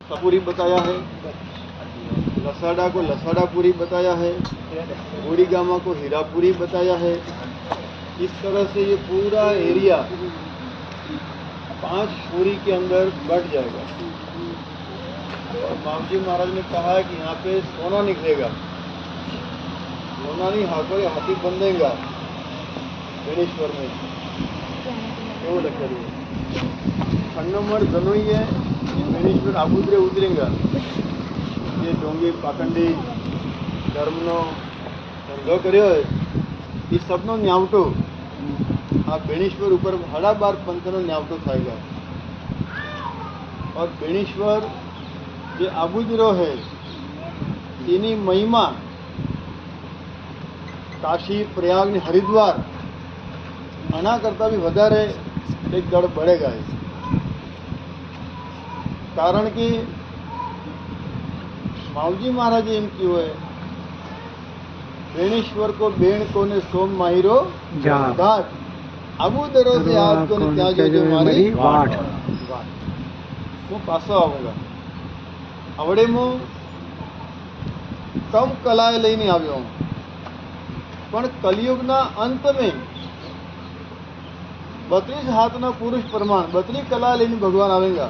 सपूरी बताया है, लसाड़ा को लसाड़ापुरी बताया है, गोड़ीगामा को हीरापुरी बताया है। इस तरह से ये पूरा एरिया 5 सूरी के अंदर बढ़ जाएगा। और बाबूजी महाराज ने कहा है कि यहाँ पे सोना निकलेगा, सोना नहीं हाथी बंधेगा बेणेश्वर में। क्यों लग रही है खंडमर जनोई है बेणेश्वर आबुद्रे उतरेगा। ये डोंगी पाखंडी धर्मनो धंधो कर्यो है ये सबनो न्यावटो आ बेणेश्वर ऊपर 12.5 पंथनो न्यावटो थायगा। और बेणेश्वर जे आबुजरो है एनी महिमा काशी प्रयाग ने हरिद्वार आना करता भी वधारे एक गढ़ बढ़ेगा है। कारण कि मावजी महाराज एम क्यों है बेणेश्वर को बेण को ने सोम माहिरो घाट आबुदरो से आज को ने त्याजो जो मारी वाट। હું પાછો આવુંગા આવડે હું કમ કલાએ લઈને આવ્યો હું પણ કલિયુગના અંત में 32 हाथના પુરુષ પ્રમાણ 32 કલા લઈને ભગવાન આવેગા।